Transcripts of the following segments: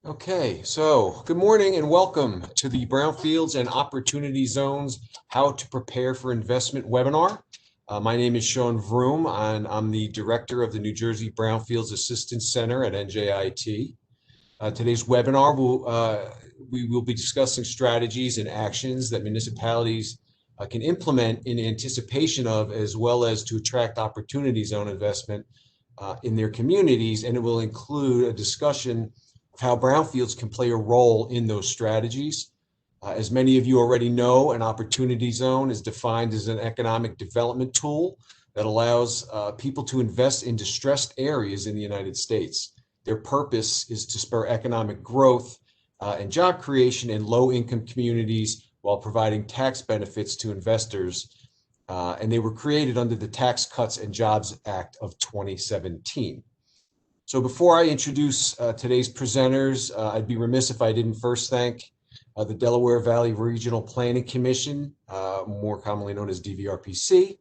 Okay, so good morning and welcome to the Brownfields and Opportunity Zones How to Prepare for Investment webinar. My name is Sean Vroom, and I'm the director of the New Jersey Brownfields Assistance Center at NJIT. Today's webinar, we will be discussing strategies and actions that municipalities can implement in anticipation of, as well as to attract opportunity zone investment in their communities, and it will include a discussion of how brownfields can play a role in those strategies. As many of you already know, an opportunity zone is defined as an economic development tool that allows people to invest in distressed areas in the United States. Their purpose is to spur economic growth and job creation in low-income communities while providing tax benefits to investors. And they were created under the Tax Cuts and Jobs Act of 2017. So before I introduce today's presenters, I'd be remiss if I didn't first thank the Delaware Valley Regional Planning Commission, more commonly known as DVRPC,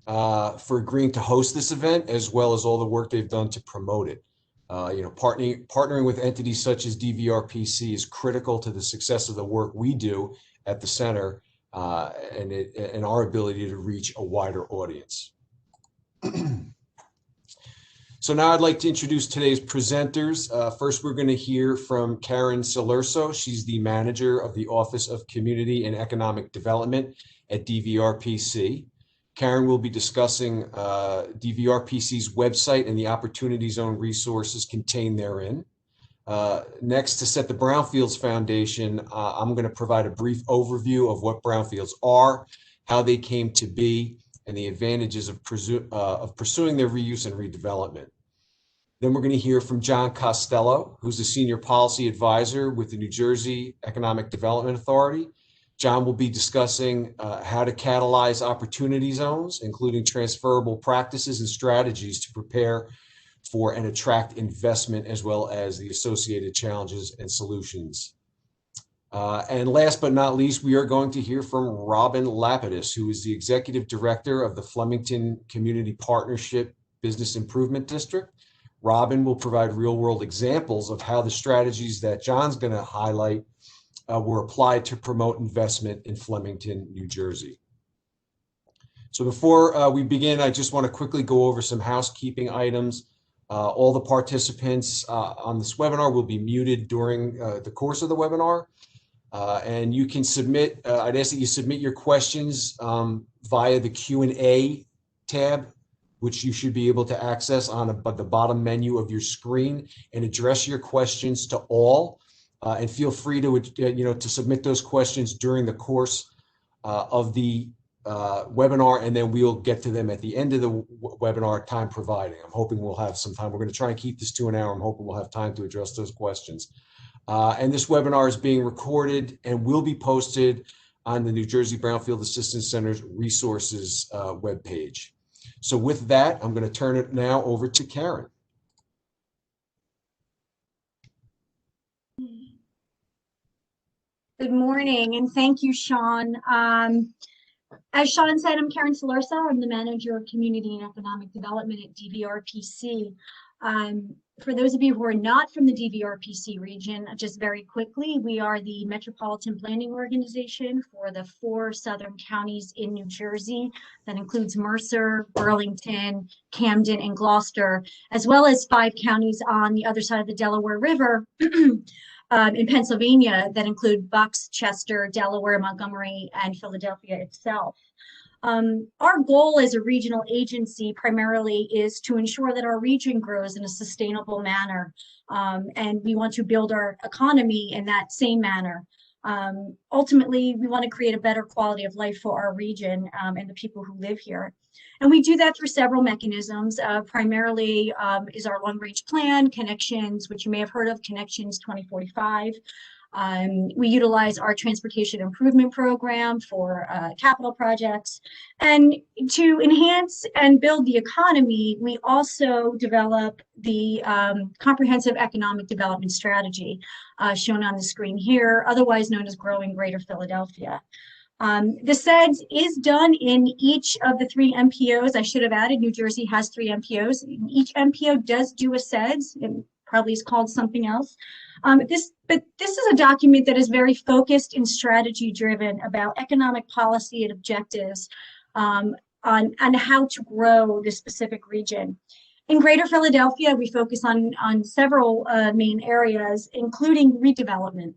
for agreeing to host this event, as well as all the work they've done to promote it. Partnering with entities such as DVRPC is critical to the success of the work we do at the center and our ability to reach a wider audience. So now I'd like to introduce today's presenters. First, we're going to hear from Karen Salerso. She's the manager of the Office of Community and Economic Development at DVRPC. Karen will be discussing DVRPC's website and the Opportunity Zone resources contained therein. Next, to set the Brownfields Foundation, I'm going to provide a brief overview of what Brownfields are, how they came to be, and the advantages of pursuing their reuse and redevelopment. Then we're going to hear from John Costello, who's the Senior Policy Advisor with the New Jersey Economic Development Authority. John will be discussing how to catalyze opportunity zones, including transferable practices and strategies to prepare for and attract investment, as well as the associated challenges and solutions. And last but not least, we are going to hear from Robin Lapidus, who is the Executive Director of the Flemington Community Partnership Business Improvement District. Robin will provide real-world examples of how the strategies that John's going to highlight were applied to promote investment in Flemington, New Jersey. So before we begin, I just want to quickly go over some housekeeping items. All the participants on this webinar will be muted during the course of the webinar. And you can submit, I'd ask that you submit your questions via the Q&A tab, which you should be able to access on the bottom menu of your screen, and address your questions to all. And feel free to, to submit those questions during the course of the webinar, and then we'll get to them at the end of the webinar, time providing. I'm hoping we'll have some time. We're going to try and keep this to an hour. I'm hoping we'll have time to address those questions. And this webinar is being recorded and will be posted on the New Jersey Brownfield Assistance Center's resources webpage. So with that, I'm going to turn it now over to Karen. Good morning, and thank you, Sean. As Sean said, I'm Karen Salerso. I'm the Manager of Community and Economic Development at DVRPC. For those of you who are not from the DVRPC region, just very quickly, we are the Metropolitan Planning Organization for the 4 southern counties in New Jersey. That includes Mercer, Burlington, Camden, and Gloucester, as well as 5 counties on the other side of the Delaware River in Pennsylvania that include Bucks, Chester, Delaware, Montgomery, and Philadelphia itself. Our goal as a regional agency primarily is to ensure that our region grows in a sustainable manner, and we want to build our economy in that same manner. Ultimately, we want to create a better quality of life for our region and the people who live here. And we do that through several mechanisms. Primarily is our long-range plan, Connections, which you may have heard of, Connections 2045. We utilize our transportation improvement program for capital projects. And to enhance and build the economy, we also develop the comprehensive economic development strategy shown on the screen here, otherwise known as Growing Greater Philadelphia. The CEDS is done in each of the 3 MPOs. I should have added, New Jersey has 3 MPOs. Each MPO does do a CEDS. It probably is called something else. But this is a document that is very focused and strategy driven about economic policy and objectives on how to grow this specific region. In Greater Philadelphia, we focus on several main areas, including redevelopment.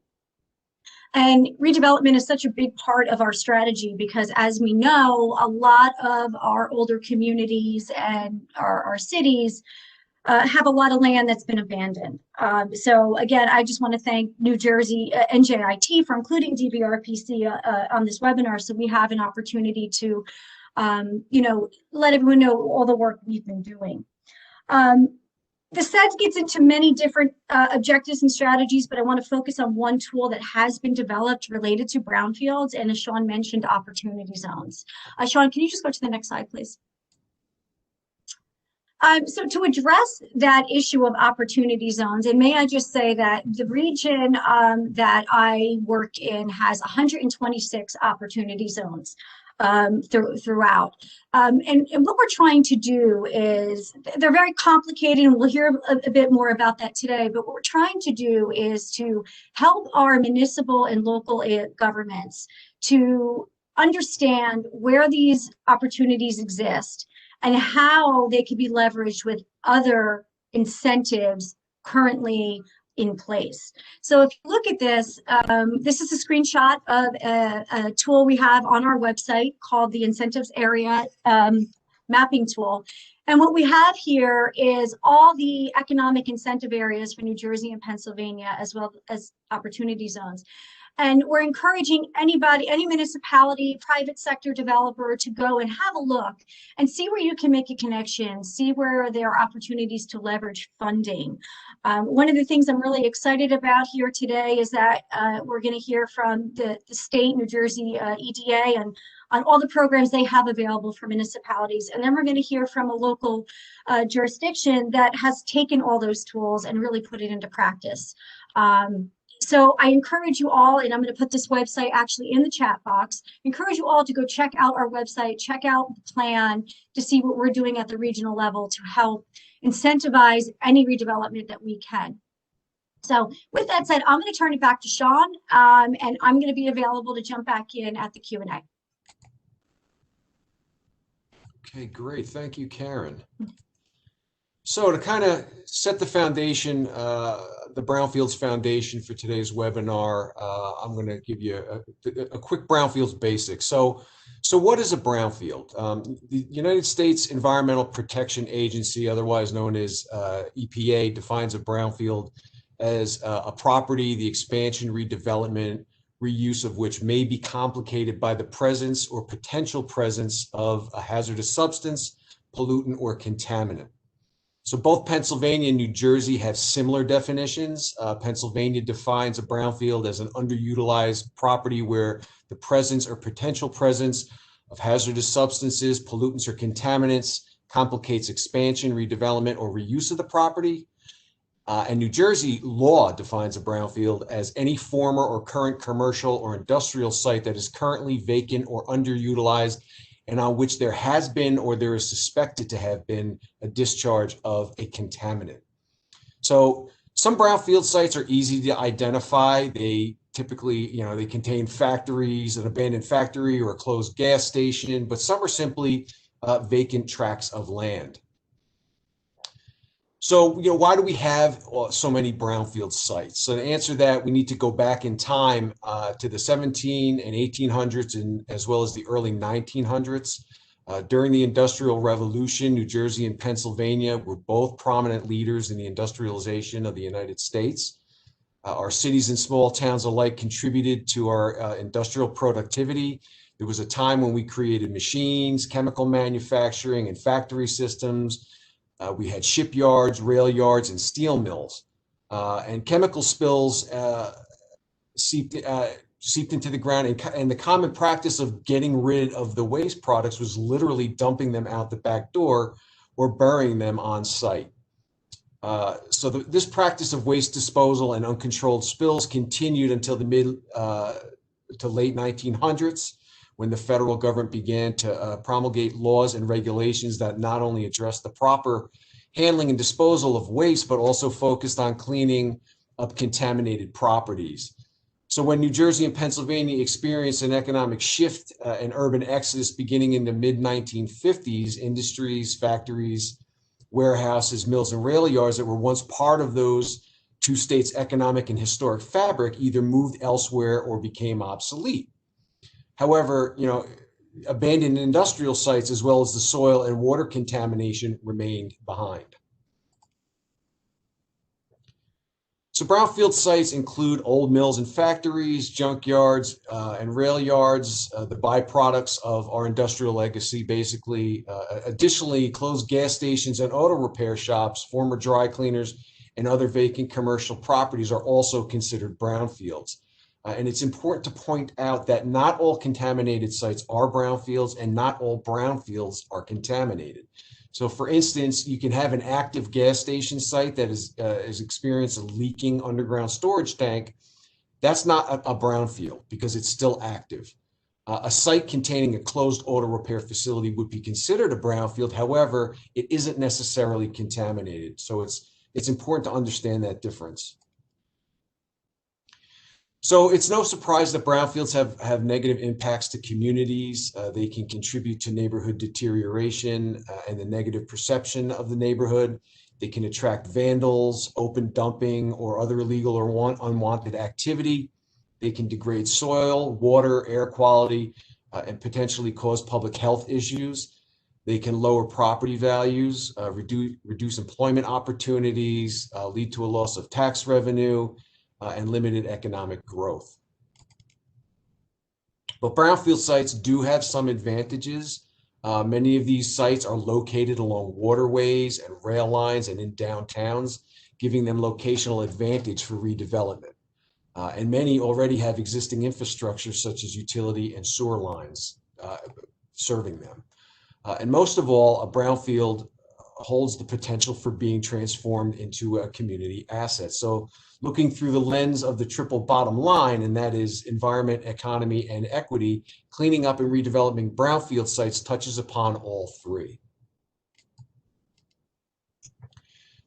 And redevelopment is such a big part of our strategy because, as we know, a lot of our older communities and our cities have a lot of land that's been abandoned. So again, I just want to thank New Jersey NJIT for including DVRPC on this webinar, so we have an opportunity to, let everyone know all the work we've been doing. The set gets into many different objectives and strategies, but I want to focus on one tool that has been developed related to brownfields, and as Sean mentioned, opportunity zones. Sean, can you just go to the next slide, please? So to address that issue of opportunity zones, and may I just say that the region that I work in has 126 opportunity zones throughout. And what we're trying to do is, they're very complicated, and we'll hear a bit more about that today, but what we're trying to do is to help our municipal and local governments to understand where these opportunities exist and how they can be leveraged with other incentives currently in place. So if you look at this, this is a screenshot of a tool we have on our website called the Incentives Area Mapping Tool. And what we have here is all the economic incentive areas for New Jersey and Pennsylvania, as well as opportunity zones. And we're encouraging anybody, any municipality, private sector developer to go and have a look and see where you can make a connection, see where there are opportunities to leverage funding. One of the things I'm really excited about here today is that we're going to hear from the state, New Jersey EDA, and on all the programs they have available for municipalities. And then we're going to hear from a local jurisdiction that has taken all those tools and really put it into practice. So I encourage you all, and I'm going to put this website actually in the chat box, encourage you all to go check out our website, check out the plan to see what we're doing at the regional level to help incentivize any redevelopment that we can. So with that said, I'm going to turn it back to Sean, and I'm going to be available to jump back in at the Q&A. Okay, great. Thank you, Karen. So to kind of set the foundation, the Brownfields Foundation for today's webinar, I'm going to give you a quick Brownfields basics. So what is a brownfield? The United States Environmental Protection Agency, otherwise known as EPA, defines a brownfield as a property, the expansion, redevelopment, reuse of which may be complicated by the presence or potential presence of a hazardous substance, pollutant, or contaminant. So both Pennsylvania and New Jersey have similar definitions. Pennsylvania defines a brownfield as an underutilized property where the presence or potential presence of hazardous substances, pollutants, or contaminants complicates expansion, redevelopment, or reuse of the property. And New Jersey law defines a brownfield as any former or current commercial or industrial site that is currently vacant or underutilized and on which there has been or there is suspected to have been a discharge of a contaminant. So some brownfield sites are easy to identify. They typically, they contain factories, an abandoned factory or a closed gas station, but some are simply vacant tracts of land. So, why do we have so many brownfield sites? So to answer that, we need to go back in time to the 17 and 1800s, and as well as the early 1900s. During the Industrial Revolution, New Jersey and Pennsylvania were both prominent leaders in the industrialization of the United States. Our cities and small towns alike contributed to our industrial productivity. There was a time when we created machines, chemical manufacturing, and factory systems. We had shipyards, rail yards, and steel mills. And chemical spills seeped into the ground. And the common practice of getting rid of the waste products was literally dumping them out the back door or burying them on site. So this practice of waste disposal and uncontrolled spills continued until the mid to late 1900s, when the federal government began to promulgate laws and regulations that not only addressed the proper handling and disposal of waste, but also focused on cleaning of contaminated properties. So when New Jersey and Pennsylvania experienced an economic shift and urban exodus beginning in the mid-1950s, industries, factories, warehouses, mills, and rail yards that were once part of those two states' economic and historic fabric either moved elsewhere or became obsolete. However, abandoned industrial sites as well as the soil and water contamination remained behind. So brownfield sites include old mills and factories, junkyards, and rail yards, the byproducts of our industrial legacy, basically. Additionally, closed gas stations and auto repair shops, former dry cleaners, and other vacant commercial properties are also considered brownfields. And it's important to point out that not all contaminated sites are brownfields and not all brownfields are contaminated. So for instance, you can have an active gas station site that is experiencing a leaking underground storage tank. That's not a brownfield because it's still active. A site containing a closed auto repair facility would be considered a brownfield. However, it isn't necessarily contaminated. So it's important to understand that difference. So it's no surprise that brownfields have negative impacts to communities. They can contribute to neighborhood deterioration and the negative perception of the neighborhood. They can attract vandals, open dumping, or other illegal or unwanted activity. They can degrade soil, water, air quality, and potentially cause public health issues. They can lower property values, reduce employment opportunities, lead to a loss of tax revenue, and limited economic growth. But brownfield sites do have some advantages. Many of these sites are located along waterways and rail lines and in downtowns, giving them locational advantage for redevelopment. And many already have existing infrastructure such as utility and sewer lines serving them. And most of all, a brownfield holds the potential for being transformed into a community asset. So looking through the lens of the triple bottom line, and that is environment, economy, and equity, cleaning up and redeveloping brownfield sites touches upon all three.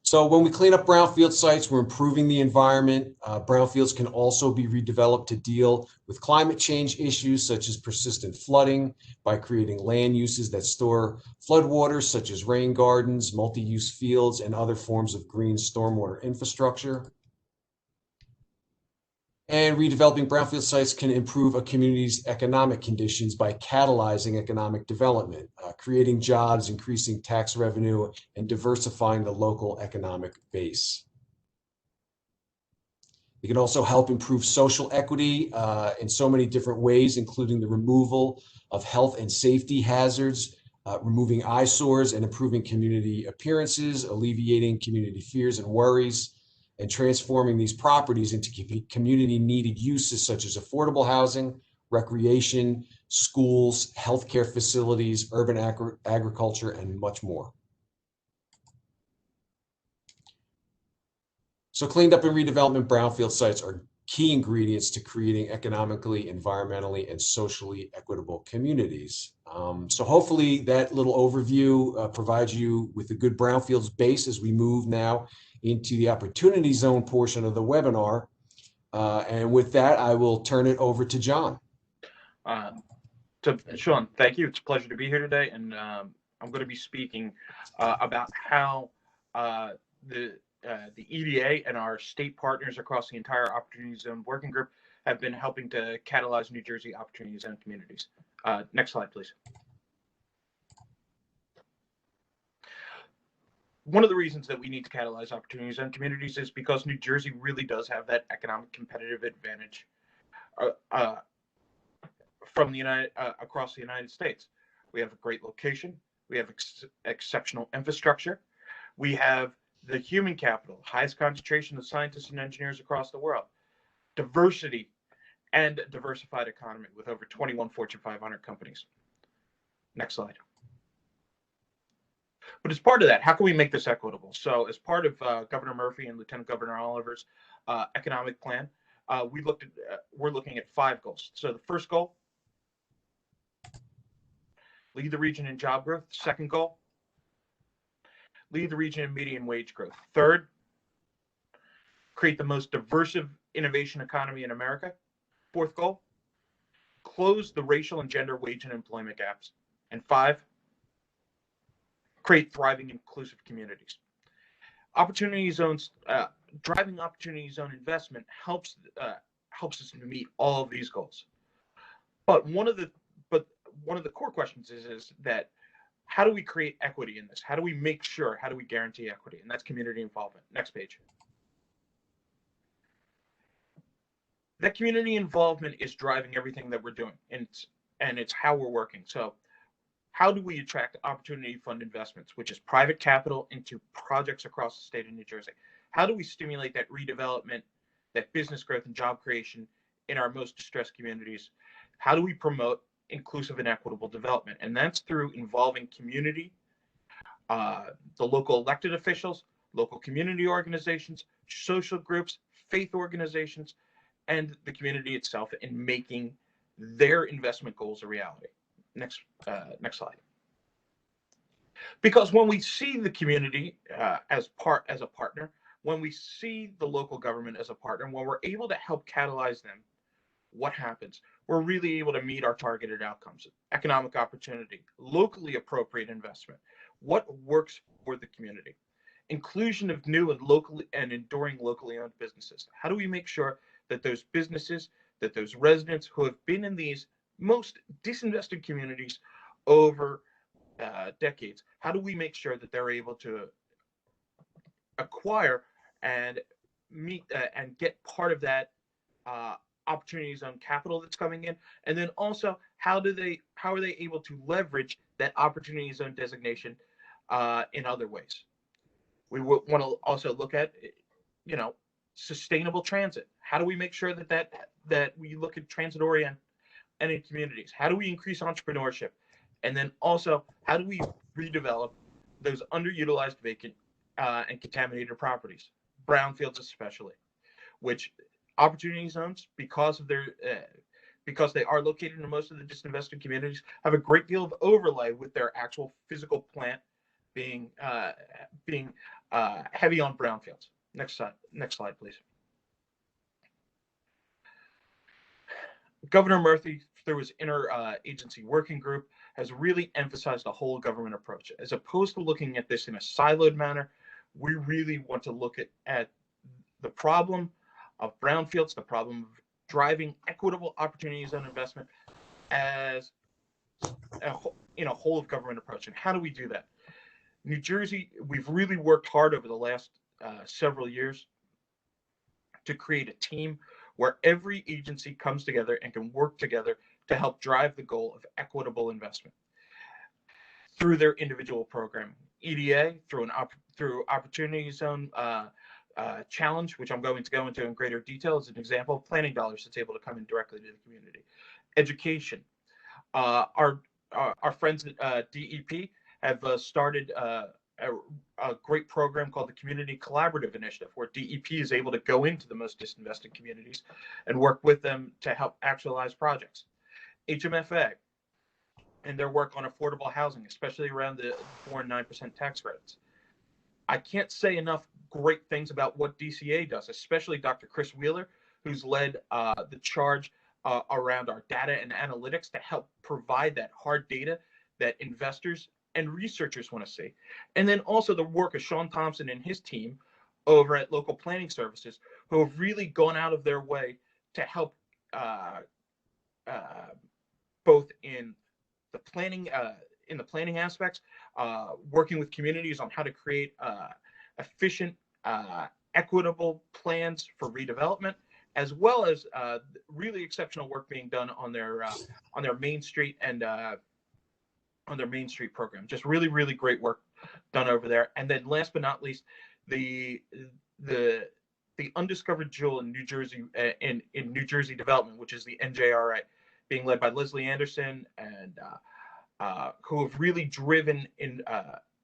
So when we clean up brownfield sites, we're improving the environment. Brownfields can also be redeveloped to deal with climate change issues such as persistent flooding by creating land uses that store floodwaters such as rain gardens, multi-use fields, and other forms of green stormwater infrastructure. And redeveloping brownfield sites can improve a community's economic conditions by catalyzing economic development, creating jobs, increasing tax revenue, and diversifying the local economic base. It can also help improve social equity in so many different ways, including the removal of health and safety hazards, removing eyesores and improving community appearances, alleviating community fears and worries, and transforming these properties into community needed uses such as affordable housing, recreation, schools, healthcare facilities, urban agriculture, and much more. So cleaned up and redevelopment brownfield sites are key ingredients to creating economically, environmentally, and socially equitable communities. So hopefully that little overview provides you with a good brownfields base as we move now into the opportunity zone portion of the webinar. And with that, I will turn it over to John. Sean, thank you. It's a pleasure to be here today. And I'm going to be speaking about how the EDA and our state partners across the entire Opportunity Zone Working Group have been helping to catalyze New Jersey Opportunity Zone communities. Next slide, please. One of the reasons that we need to catalyze Opportunity Zone communities is because New Jersey really does have that economic competitive advantage from the across the United States. We have a great location. We have exceptional infrastructure. We have the human capital, highest concentration of scientists and engineers across the world, diversity, and a diversified economy with over 21 Fortune 500 companies. Next slide. But as part of that, how can we make this equitable? So as part of Governor Murphy and Lieutenant Governor Oliver's economic plan, we're looking at 5 goals. So the first goal, lead the region in job growth. Second goal, lead the region in median wage growth. Third, create the most diverse innovation economy in America. Fourth goal, close the racial and gender wage and employment gaps. And 5, create thriving, inclusive communities. Opportunity zones, driving opportunity zone investment helps us to meet all of these goals. But one of the core questions is that how do we create equity in this? How do we make sure? How do we guarantee equity? And that's community involvement. Next page. That community involvement is driving everything that we're doing, and it's how we're working. So how do we attract opportunity fund investments, which is private capital, into projects across the state of New Jersey? How do we stimulate that redevelopment, that business growth and job creation in our most distressed communities? How do we promote inclusive and equitable development? And that's through involving community, the local elected officials, local community organizations, social groups, faith organizations, and the community itself in making their investment goals a reality. Next slide. Because when we see the community as a partner, when we see the local government as a partner, when we're able to help catalyze them, what happens? We're really able to meet our targeted outcomes: economic opportunity, locally appropriate investment, what works for the community, inclusion of new and locally and enduring locally owned businesses. How do we make sure that those businesses, that those residents who have been in these most disinvested communities over decades, how do we make sure that they're able to acquire and meet and get part of that opportunity zone capital that's coming in? And then also, how are they able to leverage that opportunity zone designation in other ways? We want to also look at, sustainable transit. How do we make sure that we look at transit oriented and in communities? How do we increase entrepreneurship? And then also, how do we redevelop those underutilized, vacant, and contaminated properties, brownfields especially, which opportunity zones, because they are located in most of the disinvested communities, have a great deal of overlay with their actual physical plant being heavy on brownfields. Next slide, please. Governor Murphy, through his interagency working group, has really emphasized a whole government approach. As opposed to looking at this in a siloed manner, we really want to look at the problem of brownfields, the problem of driving equitable opportunities on investment as a whole of government approach. And how do we do that? New Jersey, we've really worked hard over the last several years to create a team where every agency comes together and can work together to help drive the goal of equitable investment through their individual programming. EDA, through Opportunity Zone Challenge, which I'm going to go into in greater detail, is an example of planning dollars that's able to come in directly to the community. Education. Our friends at DEP have started a great program called the Community Collaborative Initiative, where DEP is able to go into the most disinvested communities and work with them to help actualize projects. HMFA and their work on affordable housing, especially around the 4 and 9% tax credits. I can't say enough great things about what DCA does, especially Dr. Chris Wheeler, who's led the charge around our data and analytics to help provide that hard data that investors and researchers want to see. And then also the work of Sean Thompson and his team over at Local Planning Services, who have really gone out of their way to help both in the planning aspects, working with communities on how to create efficient, equitable plans for redevelopment, as well as really exceptional work being done on their Main Street and on their Main Street program. Just really, really great work done over there. And then last but not least, the undiscovered jewel in New Jersey, in New Jersey development, which is the NJRA, being led by Leslie Anderson, and who have really driven in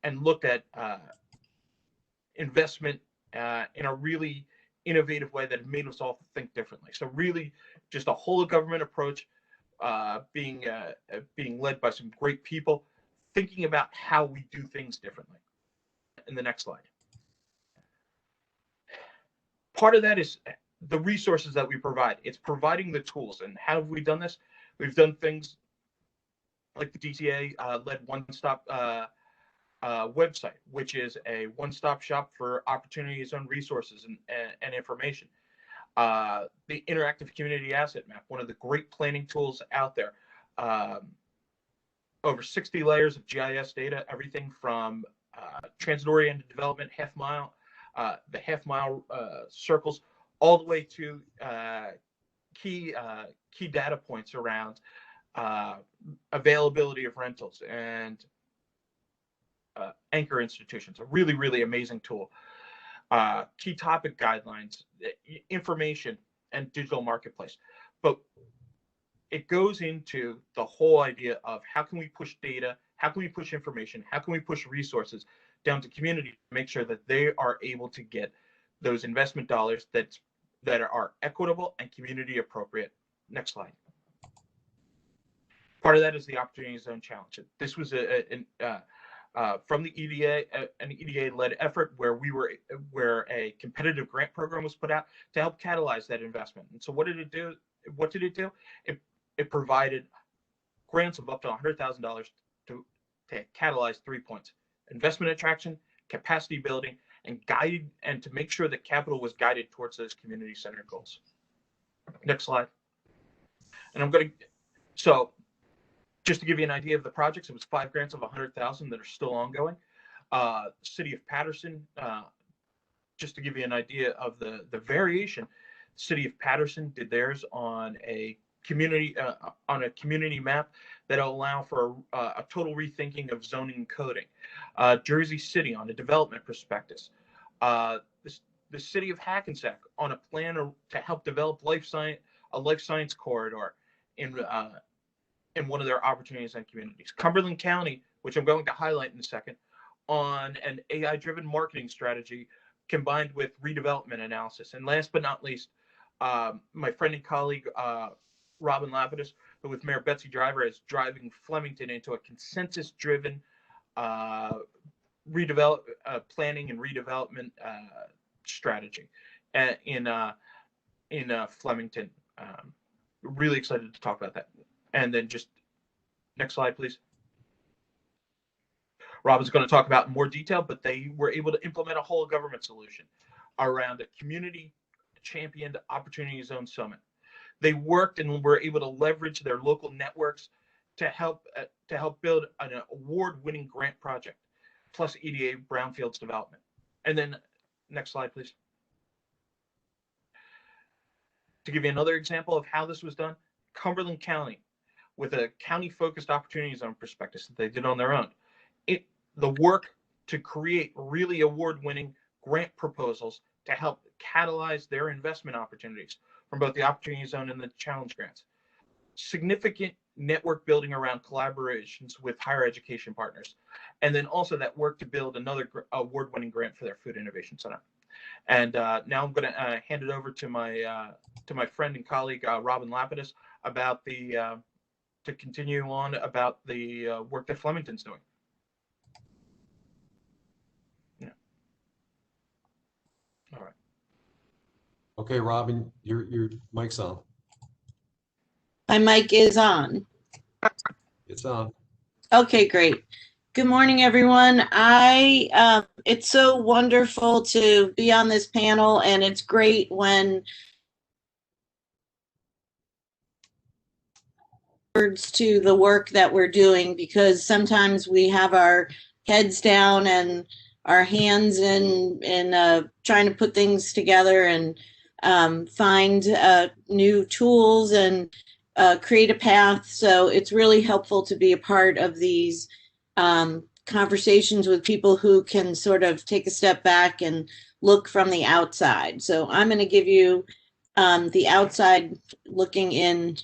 and looked at investment in a really innovative way that made us all think differently. So really just a whole of government approach, being led by some great people, thinking about how we do things differently. In the next slide. Part of that is the resources that we provide. It's providing the tools. And how have we done this? We've done things like the DTA led one-stop website, which is a one-stop shop for opportunity zone resources and information. The interactive community asset map, one of the great planning tools out there. Over 60 layers of GIS data, everything from transit-oriented development, the half-mile circles, all the way to key data points around availability of rentals and anchor institutions. A really, really amazing tool. Key topic guidelines, information, and digital marketplace. But it goes into the whole idea of how can we push data, how can we push information, how can we push resources down to community to make sure that they are able to get those investment dollars that are equitable and community appropriate. Next slide. Part of that is the Opportunity Zone Challenge. This was from the EDA, an EDA-led effort where a competitive grant program was put out to help catalyze that investment. And so what did it do? It provided grants of up to $100,000 to catalyze 3 points: investment attraction, capacity building, and to make sure that capital was guided towards those community-centered goals. Next slide. And so just to give you an idea of the projects, it was 5 grants of $100,000 that are still ongoing. City of Paterson, just to give you an idea of the variation, City of Paterson did theirs on a community map that'll allow for a total rethinking of zoning and coding. Jersey City on a development prospectus. The City of Hackensack on a plan to help develop a life science corridor in one of their opportunities and communities. Cumberland County, which I'm going to highlight in a second, on an AI-driven marketing strategy combined with redevelopment analysis. And last but not least, my friend and colleague, Robin Lapidus, who with Mayor Betsy Driver is driving Flemington into a consensus-driven planning and redevelopment strategy in Flemington. Really excited to talk about that. And then just next slide, please. Robin's going to talk about in more detail, but they were able to implement a whole government solution around a community championed Opportunity Zone Summit. They worked and were able to leverage their local networks to help build an award-winning grant project, plus EDA Brownfields development. And then next slide, please. To give you another example of how this was done, Cumberland County, with a county-focused Opportunity Zone prospectus that they did on their own. The work to create really award-winning grant proposals to help catalyze their investment opportunities from both the Opportunity Zone and the challenge grants. Significant network building around collaborations with higher education partners. And then also that work to build another award-winning grant for their Food Innovation Center. And now I'm going to hand it over to my friend and colleague, Robin Lapidus, about to continue on about the work that Flemington's doing. Yeah. All right. Okay, Robin, your mic's on. My mic is on. It's on. Okay, great. Good morning, everyone. It's so wonderful to be on this panel, and it's great when words to the work that we're doing, because sometimes we have our heads down and our hands in trying to put things together and find new tools and create a path. So it's really helpful to be a part of these conversations with people who can sort of take a step back and look from the outside. So I'm going to give you the outside looking in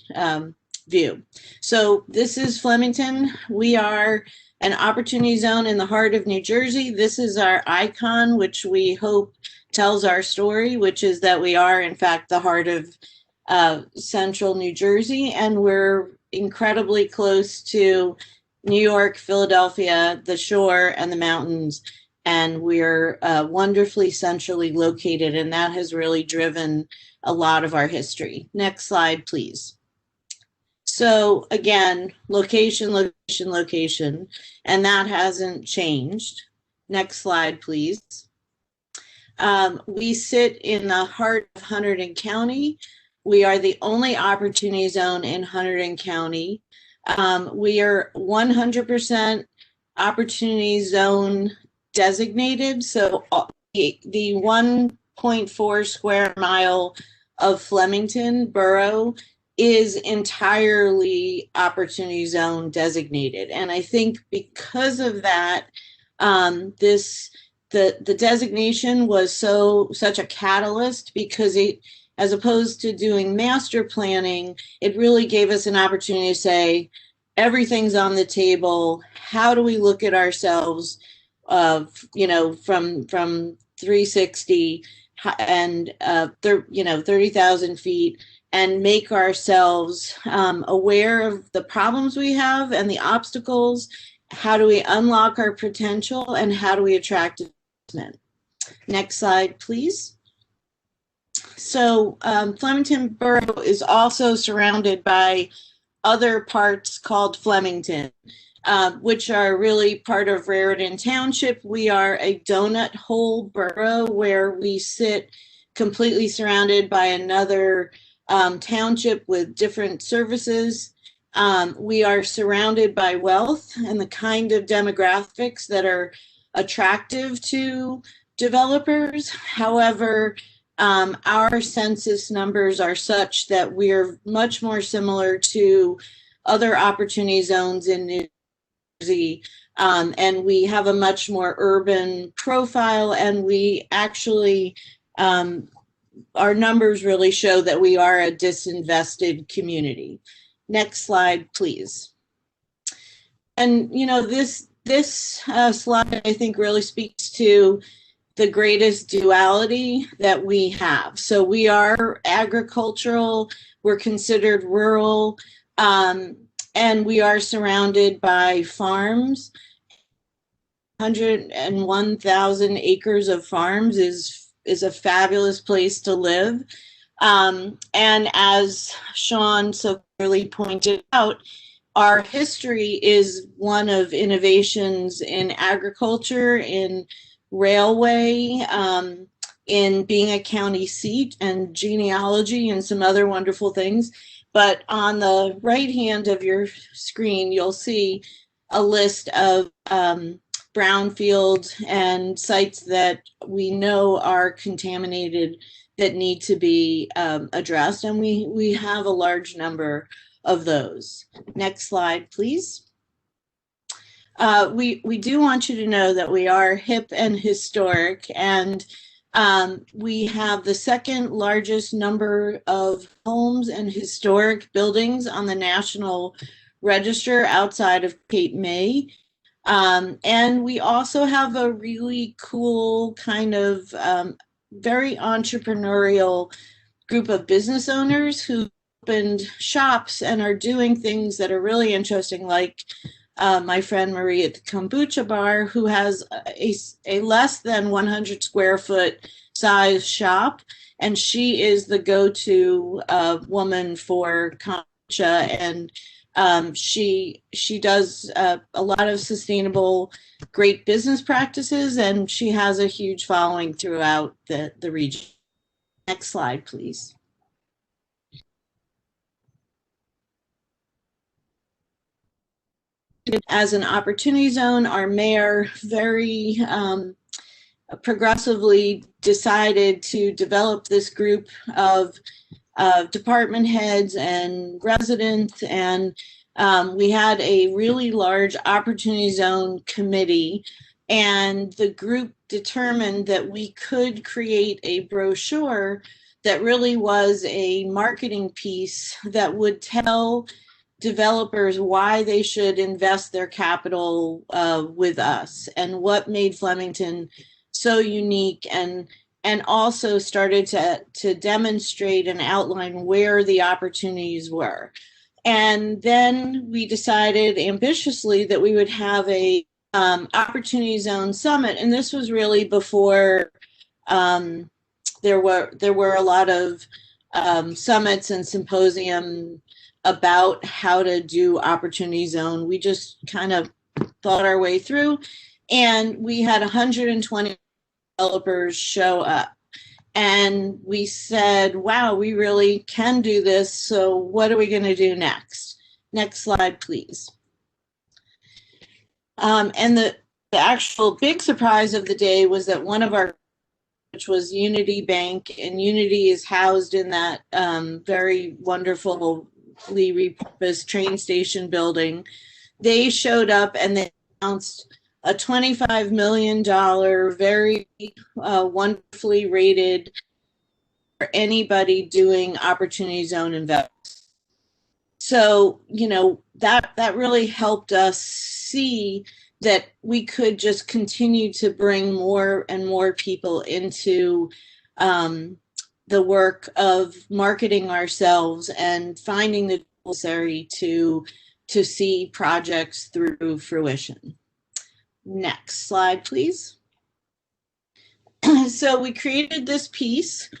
view. So this is Flemington. We are an Opportunity Zone in the heart of New Jersey. This is our icon, which we hope tells our story, which is that we are, in fact, the heart of central New Jersey, and we're incredibly close to New York, Philadelphia, the shore, and the mountains. and we're wonderfully centrally located, and that has really driven a lot of our history. Next slide, please. So again, location, location, location, and that hasn't changed. Next slide, please. We sit in the heart of Hunterdon County. We are the only opportunity zone in Hunterdon County. We are 100% opportunity zone designated. So the 1.4 square mile of Flemington borough is entirely opportunity zone designated. And I think because of that, the designation was such a catalyst, because it, as opposed to doing master planning, it really gave us an opportunity to say, everything's on the table. How do we look at ourselves, you know, from 360 and 30,000 feet, and make ourselves aware of the problems we have and the obstacles. How do we unlock our potential, and how do we attract investment? Next slide, please. So Flemington Borough is also surrounded by other parts called Flemington, which are really part of Raritan Township. We are a donut hole borough where we sit completely surrounded by another township with different services. We are surrounded by wealth and the kind of demographics that are attractive to developers. However, our census numbers are such that we're much more similar to other opportunity zones in New Jersey, and we have a much more urban profile, and we actually, our numbers really show that we are a disinvested community. Next slide, please. And you know, this slide, I think, really speaks to the greatest duality that we have. So we are agricultural, we're considered rural, and we are surrounded by farms. 101,000 acres of farms is a fabulous place to live. And as Sean so clearly pointed out, our history is one of innovations in agriculture, in railway, in being a county seat, and genealogy, and some other wonderful things. But on the right hand of your screen, you'll see a list of brownfields and sites that we know are contaminated that need to be addressed, and we have a large number of those. Next slide, please. We do want you to know that we are hip and historic, and we have the second largest number of homes and historic buildings on the National Register outside of Cape May. And we also have a really cool kind of very entrepreneurial group of business owners who opened shops and are doing things that are really interesting, like my friend Marie at the Kombucha Bar, who has a less than 100 square foot size shop, and she is the go-to woman for kombucha, and she does a lot of sustainable, great business practices, and she has a huge following throughout the region. Next slide, please. As an opportunity zone, our mayor very progressively decided to develop this group of department heads and residents, and we had a really large opportunity zone committee, and the group determined that we could create a brochure that really was a marketing piece that would tell developers why they should invest their capital with us, and what made Flemington so unique, and also started to demonstrate and outline where the opportunities were. And then we decided ambitiously that we would have a Opportunity Zone Summit, and this was really before there were a lot of summits and symposium about how to do Opportunity Zone. We just kind of thought our way through, and we had 120 developers show up. And we said, wow, we really can do this. So what are we going to do next? Next slide, please. And the actual big surprise of the day was that one of our, which was Unity Bank, and Unity is housed in that very wonderfully repurposed train station building. They showed up and they announced a $25 million, very wonderfully rated for anybody doing Opportunity Zone investments. So, you know, that really helped us see that we could just continue to bring more and more people into the work of marketing ourselves and finding the necessary to see projects through fruition. Next slide, please. So we created this piece,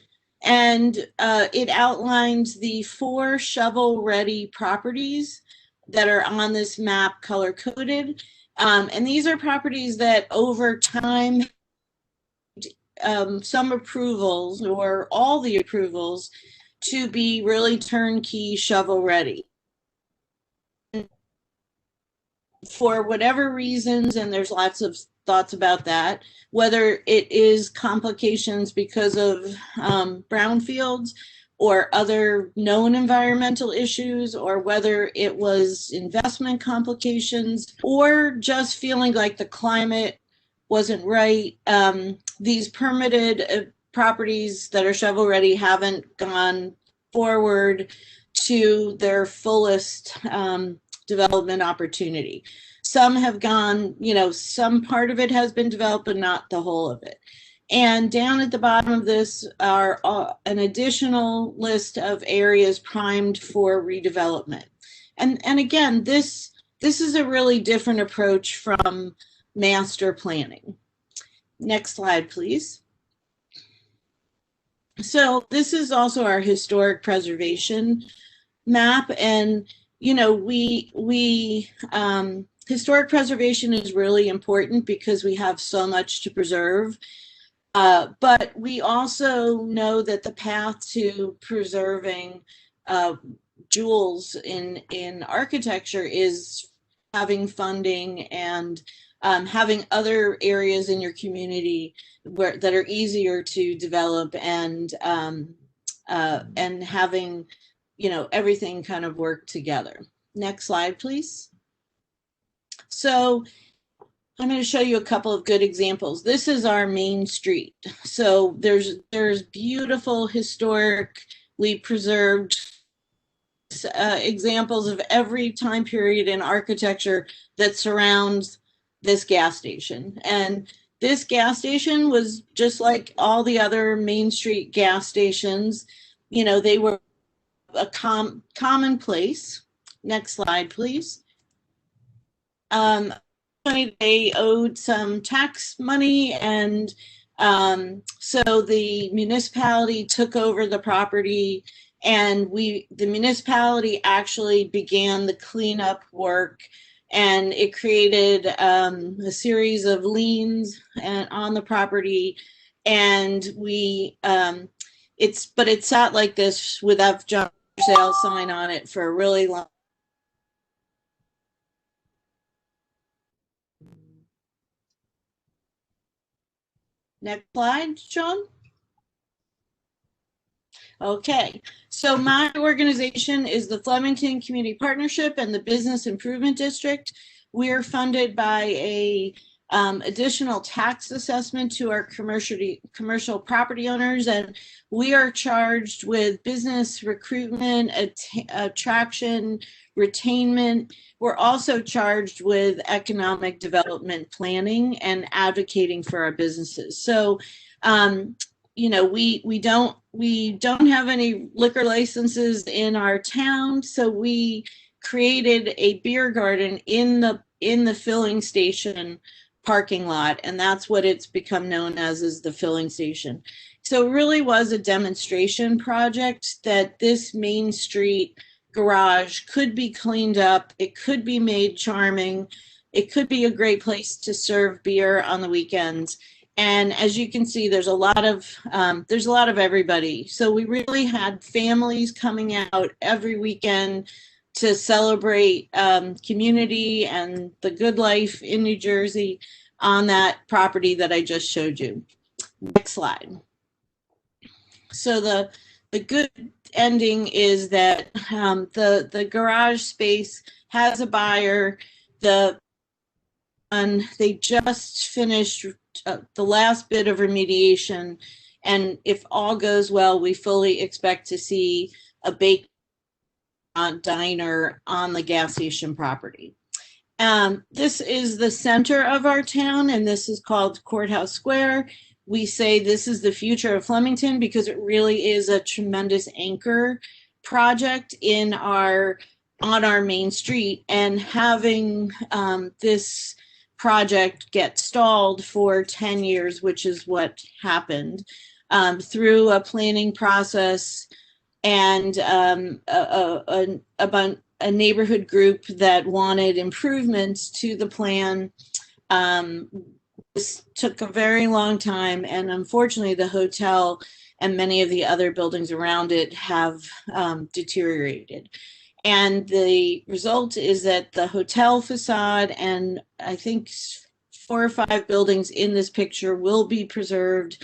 and it outlines the 4 shovel-ready properties that are on this map, color-coded. And these are properties that over time, some approvals or all the approvals to be really turnkey shovel-ready. For whatever reasons, and there's lots of thoughts about that, whether it is complications because of brownfields or other known environmental issues, or whether it was investment complications, or just feeling like the climate wasn't right. These permitted properties that are shovel ready haven't gone forward to their fullest development opportunity. Some have gone, you know, some part of it has been developed, but not the whole of it. And down at the bottom of this are an additional list of areas primed for redevelopment. And again, this is a really different approach from master planning. Next slide, please. So this is also our historic preservation map, and you know, historic preservation is really important because we have so much to preserve. But we also know that the path to preserving jewels in architecture is having funding and having other areas in your community that are easier to develop, and having, you know, everything kind of work together. Next slide, please. So I'm going to show you a couple of good examples. This is our main street. So there's beautiful, historically preserved examples of every time period in architecture that surrounds this gas station. And this gas station was just like all the other Main Street gas stations. You know, they were a common place. Next slide, please. They owed some tax money, and so the municipality took over the property, and the municipality actually began the cleanup work, and it created a series of liens on the property, and it sat like this without John sale sign on it for a really long. Next slide, Sean. Okay, so my organization is the Flemington Community Partnership and the Business Improvement District. We are funded by a additional tax assessment to our commercial property owners, and we are charged with business recruitment, attraction, retainment. We're also charged with economic development planning and advocating for our businesses. So, you know, we don't have any liquor licenses in our town, so we created a beer garden in the in the filling station parking lot, and that's what it's become known as, is the filling station. So it really was a demonstration project that this Main Street garage could be cleaned up, it could be made charming, it could be a great place to serve beer on the weekends. And as you can see, there's a lot of everybody. So we really had families coming out every weekend to celebrate community and the good life in New Jersey on that property that I just showed you. Next slide. So the good ending is that the garage space has a buyer. They just finished the last bit of remediation, and if all goes well, we fully expect to see a bake diner on the gas station property. This is the center of our town, and this is called Courthouse Square. We say this is the future of Flemington because it really is a tremendous anchor project on our main street, and having this project get stalled for 10 years, which is what happened, through a planning process and a neighborhood group that wanted improvements to the plan. This took a very long time, and unfortunately the hotel and many of the other buildings around it have deteriorated. And the result is that the hotel facade and I think 4 or 5 buildings in this picture will be preserved,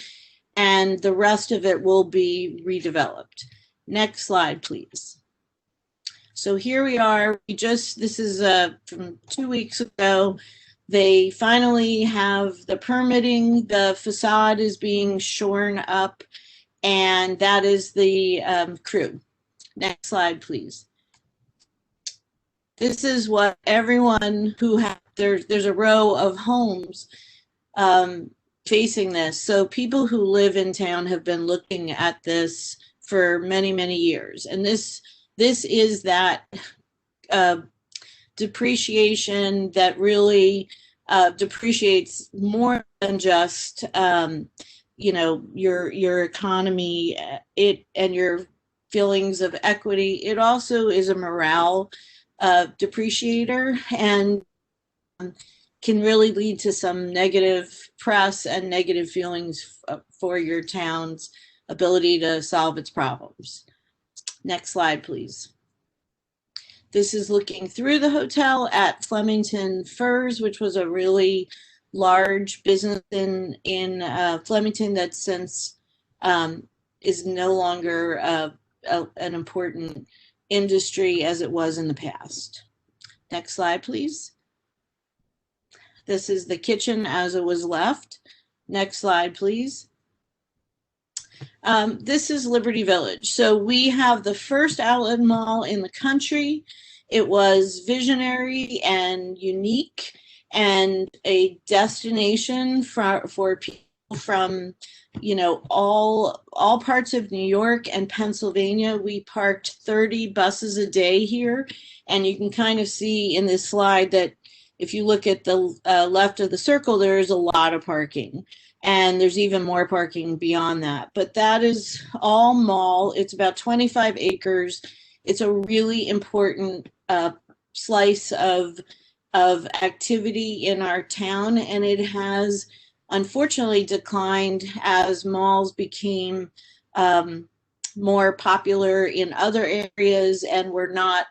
and the rest of it will be redeveloped. Next slide, please. So here we are. This is from 2 weeks ago. They finally have the permitting. The facade is being shorn up, and that is the crew. Next slide, please. This is what everyone who there's a row of homes facing this. So people who live in town have been looking at this for many, many years. And this is that depreciation that really depreciates more than just your economy and your feelings of equity. It also is a morale depreciator, and can really lead to some negative press and negative feelings for your town's ability to solve its problems. Next slide, please. This is looking through the hotel at Flemington Furs, which was a really large business in Flemington that since is no longer an important industry as it was in the past. Next slide, please. This is the kitchen as it was left. Next slide, please. This is Liberty Village. So we have the first outlet mall in the country. It was visionary and unique and a destination for people from, all parts of New York and Pennsylvania. We parked 30 buses a day here, and you can kind of see in this slide that if you look at the left of the circle, there is a lot of parking, and there's even more parking beyond that. But that is all mall. It's about 25 acres. It's a really important slice of activity in our town, and it has unfortunately declined as malls became more popular in other areas, and we're not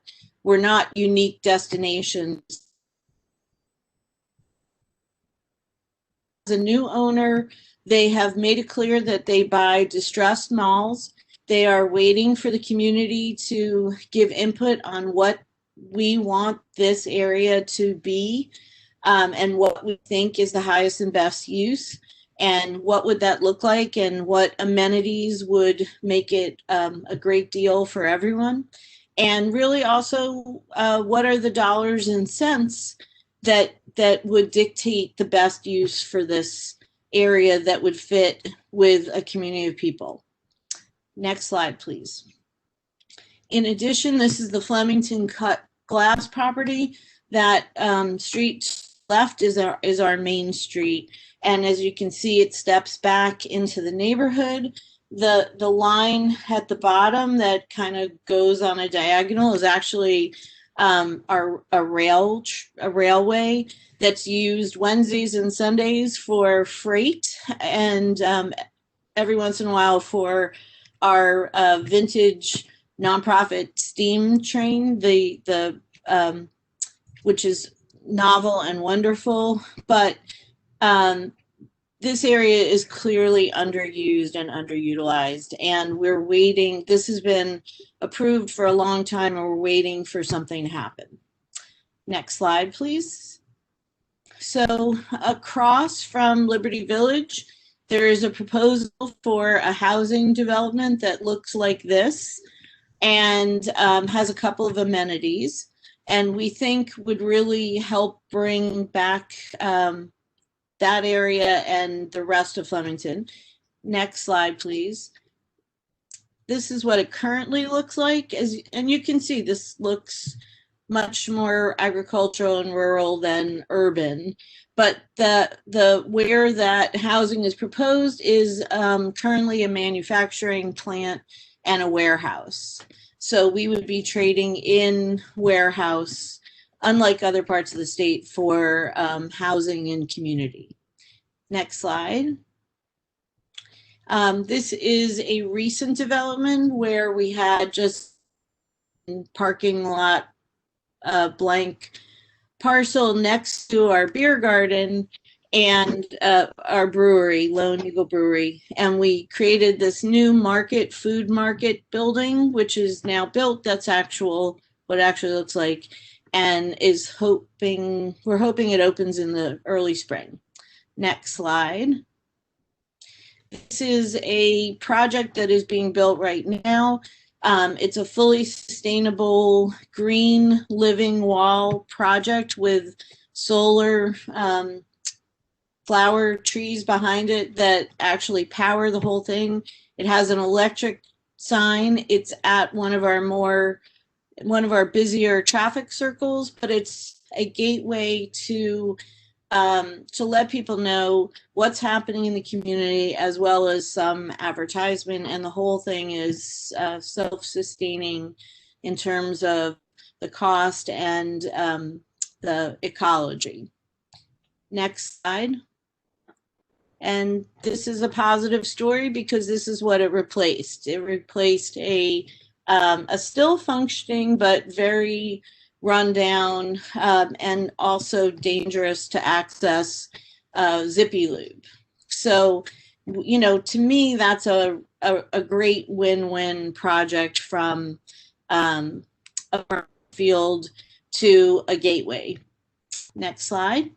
unique destinations. As a new owner, they have made it clear that they buy distressed malls. They are waiting for the community to give input on what we want this area to be, and what we think is the highest and best use, and what would that look like, and what amenities would make it a great deal for everyone, and really also what are the dollars and cents that would dictate the best use for this area that would fit with a community of people. Next slide, please. In addition, this is the Flemington Cut Glass property. That street left is our main street. And as you can see, it steps back into the neighborhood. The line at the bottom that kind of goes on a diagonal is actually a railway that's used Wednesdays and Sundays for freight, and every once in a while for our vintage nonprofit steam train, which is novel and wonderful, but this area is clearly underused and underutilized, and we're waiting. This has been approved for a long time, and we're waiting for something to happen. Next slide, please. So across from Liberty Village, there is a proposal for a housing development that looks like this and has a couple of amenities, and we think would really help bring back that area and the rest of Flemington. Next slide, please. This is what it currently looks like, and you can see this looks much more agricultural and rural than urban. But the where that housing is proposed is currently a manufacturing plant and a warehouse. So we would be trading in warehouse, unlike other parts of the state, for housing and community. Next slide. This is a recent development where we had just parking lot blank parcel next to our beer garden and our brewery, Lone Eagle Brewery. And we created this new food market building, which is now built. That's what it actually looks like, and we're hoping it opens in the early spring. Next slide. This is a project that is being built right now. It's a fully sustainable green living wall project with solar flower trees behind it that actually power the whole thing. It has an electric sign. It's at one of our busier traffic circles, but it's a gateway to let people know what's happening in the community, as well as some advertisement. And the whole thing is self-sustaining in terms of the cost and the ecology. Next slide. And this is a positive story because this is what it replaced. It replaced a still functioning but very rundown and also dangerous to access Zippy Lube. So, to me, that's a great win-win project from a field to a gateway. Next slide.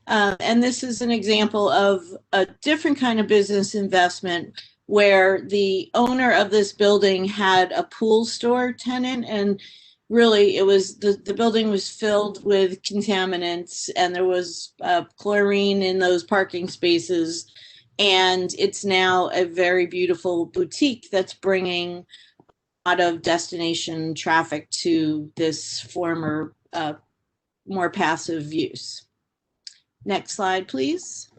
And this is an example of a different kind of business investment where the owner of this building had a pool store tenant, and really it was the building was filled with contaminants, and there was chlorine in those parking spaces, and it's now a very beautiful boutique that's bringing a lot of destination traffic to this former more passive use. Next slide, please.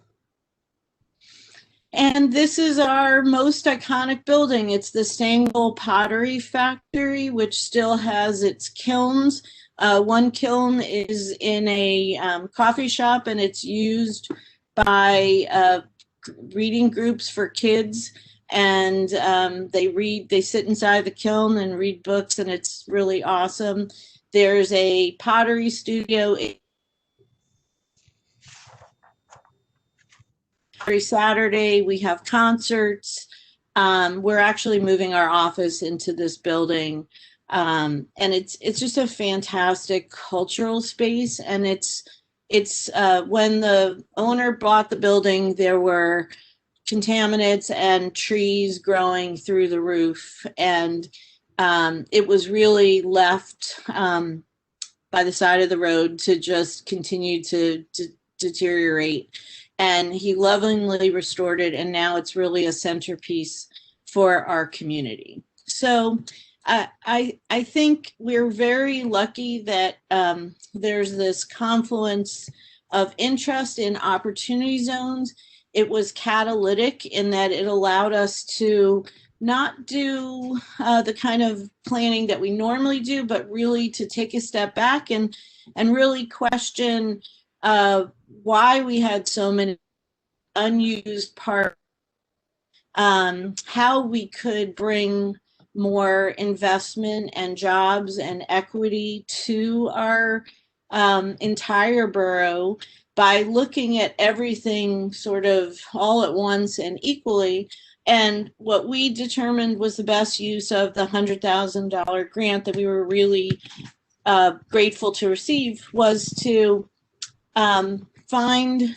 And this is our most iconic building. It's the Stangl Pottery Factory, which still has its kilns. One kiln is in a coffee shop, and it's used by reading groups for kids. And they sit inside the kiln and read books, and it's really awesome. There's a pottery studio. Every Saturday we have concerts. We're actually moving our office into this building, and it's just a fantastic cultural space. And it's when the owner bought the building, there were contaminants and trees growing through the roof, and it was really left by the side of the road to just continue to deteriorate. And he lovingly restored it, and now it's really a centerpiece for our community. So I think we're very lucky that there's this confluence of interest in opportunity zones. It was catalytic in that it allowed us to not do the kind of planning that we normally do, but really to take a step back and really question why we had so many unused parts, how we could bring more investment and jobs and equity to our entire borough by looking at everything sort of all at once and equally. And what we determined was the best use of the $100,000 grant that we were really grateful to receive was to find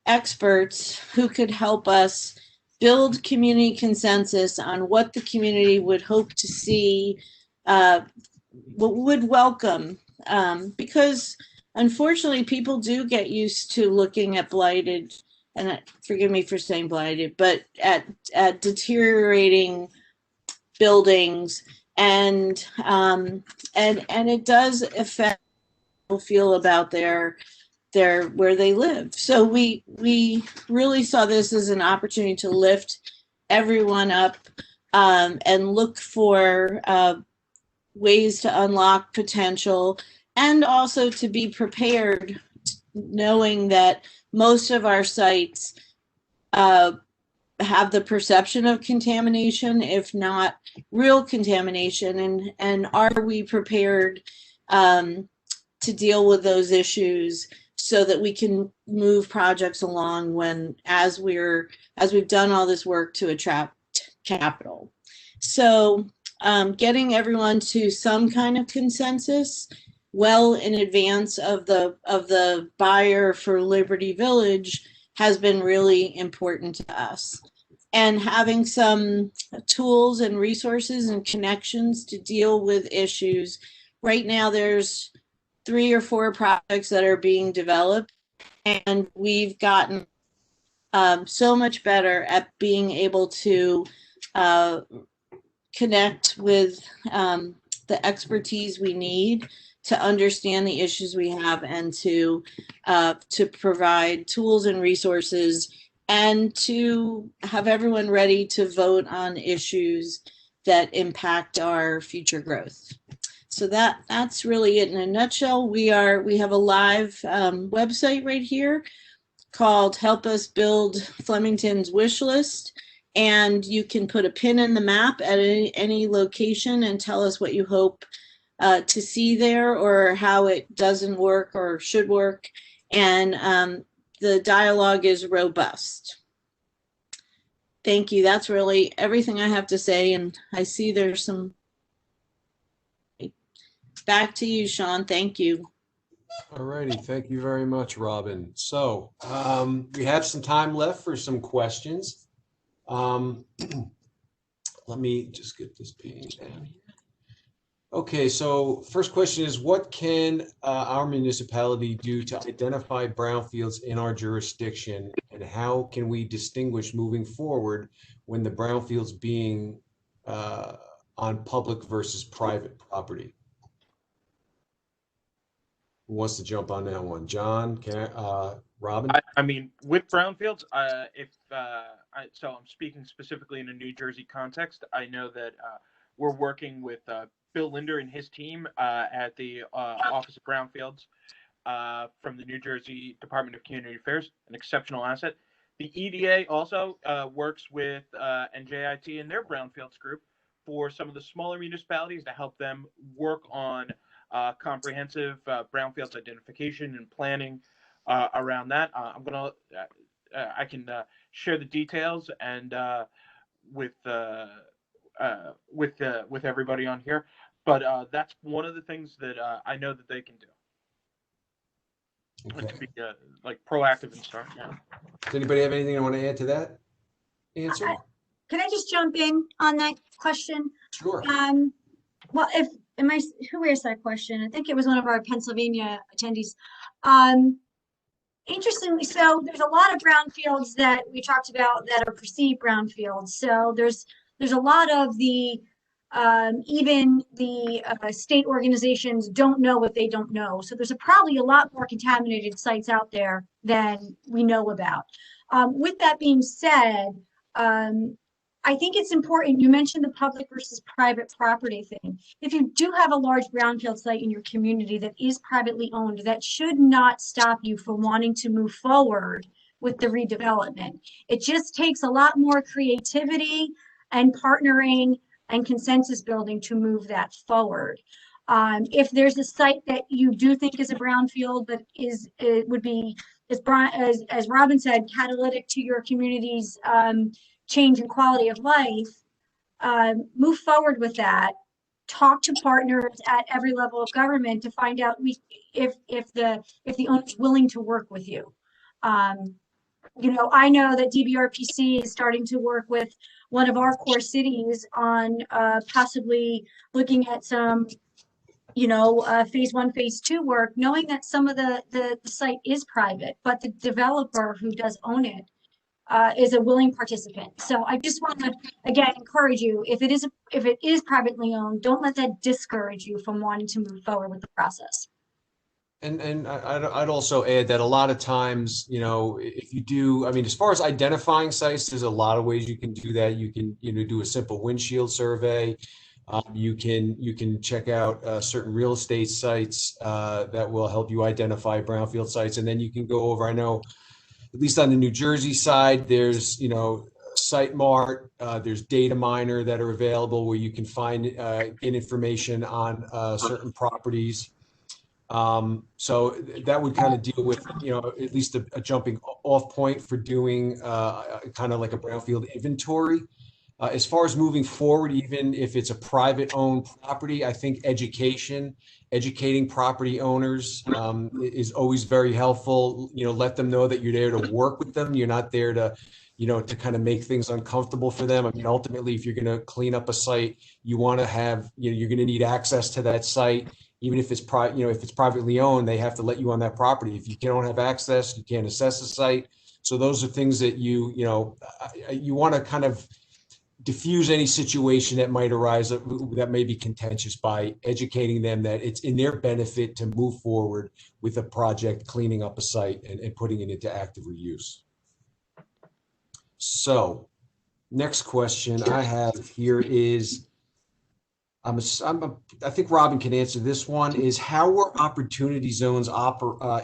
experts who could help us build community consensus on what the community would hope to see, would welcome, because unfortunately people do get used to looking at blighted, and forgive me for saying blighted, but at deteriorating buildings, and it does affect how people feel about their where they live. So we really saw this as an opportunity to lift everyone up and look for ways to unlock potential, and also to be prepared, knowing that most of our sites have the perception of contamination, if not real contamination, and are we prepared to deal with those issues so that we can move projects along as we've done all this work to attract capital. So getting everyone to some kind of consensus well in advance of the buyer for Liberty Village has been really important to us. And having some tools and resources and connections to deal with issues. Right now there's 3 or 4 projects that are being developed, and we've gotten so much better at being able to connect with the expertise we need to understand the issues we have, and to provide tools and resources, and to have everyone ready to vote on issues that impact our future growth. So that's really it in a nutshell. We have a live website right here called Help Us Build Flemington's Wish List, and you can put a pin in the map at any location and tell us what you hope to see there, or how it doesn't work or should work. And the dialogue is robust. Thank you. That's really everything I have to say. And I see there's some. Back to you, Sean. Thank you. All righty. Thank you very much, Robin. So we have some time left for some questions. Let me just get this page down here. Okay, so first question is, what can our municipality do to identify brownfields in our jurisdiction, and how can we distinguish moving forward when the brownfields being on public versus private property? Who wants to jump on that one? John, Robin? I mean, with brownfields, so I'm speaking specifically in a New Jersey context. I know that we're working with Bill Linder and his team at the Office of Brownfields from the New Jersey Department of Community Affairs, an exceptional asset. The EDA also works with NJIT and their brownfields group for some of the smaller municipalities to help them work on comprehensive brownfields identification and planning around that. I can share the details and with everybody on here, but that's one of the things that I know that they can do. Okay. To be like proactive and start now. Does anybody have anything I want to add to that answer? Can I just jump in on that question? Sure. Well, who asked that question? I think it was one of our Pennsylvania attendees. Interestingly, so there's a lot of brownfields that we talked about that are perceived brownfields. So there's a lot of the even the state organizations don't know what they don't know. So there's probably a lot more contaminated sites out there than we know about. With that being said, I think it's important, you mentioned the public versus private property thing. If you do have a large brownfield site in your community that is privately owned, that should not stop you from wanting to move forward with the redevelopment. It just takes a lot more creativity and partnering and consensus building to move that forward. If there's a site that you do think is a brownfield, but it would be, as Robin said, catalytic to your community's change in quality of life, move forward with that. Talk to partners at every level of government to find out if the owner's willing to work with you. You know, I know that DBRPC is starting to work with one of our core cities on possibly looking at some, you know, phase 1, phase 2 work, knowing that some of the site is private, but the developer who does own it is a willing participant. So I just want to, again, encourage you, if it is privately owned, don't let that discourage you from wanting to move forward with the process. And I'd also add that a lot of times, you know, if you do, I mean, as far as identifying sites, there's a lot of ways you can do that. You can, you know, do a simple windshield survey. You can check out certain real estate sites that will help you identify brownfield sites, and then you can go over. I know, at least on the New Jersey side, there's, you know, SiteMart, there's Data Miner that are available where you can find get information on certain properties. So that would kind of deal with, you know, at least a jumping off point for doing kind of like a brownfield inventory. As far as moving forward, even if it's a private owned property, I think educating property owners is always very helpful. You know, let them know that you're there to work with them. You're not there to, you know, to kind of make things uncomfortable for them. I mean, ultimately, if you're going to clean up a site, you want to have, you know, you're going to need access to that site. Even if it's if it's privately owned, they have to let you on that property. If you don't have access, you can't assess the site. So those are things that you want to kind of diffuse any situation that might arise that may be contentious by educating them that it's in their benefit to move forward with a project, cleaning up a site and putting it into active reuse. So next question I have here is, I think Robin can answer this one, is how were opportunity zones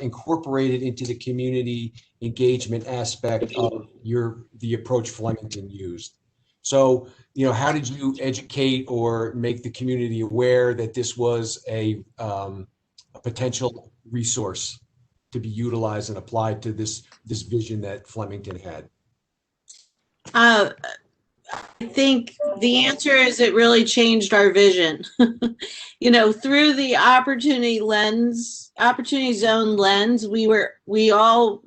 incorporated into the community engagement aspect of the approach Flemington used? So, you know, how did you educate or make the community aware that this was a potential resource to be utilized and applied to this vision that Flemington had? I think the answer is it really changed our vision. You know, through the opportunity zone lens, we all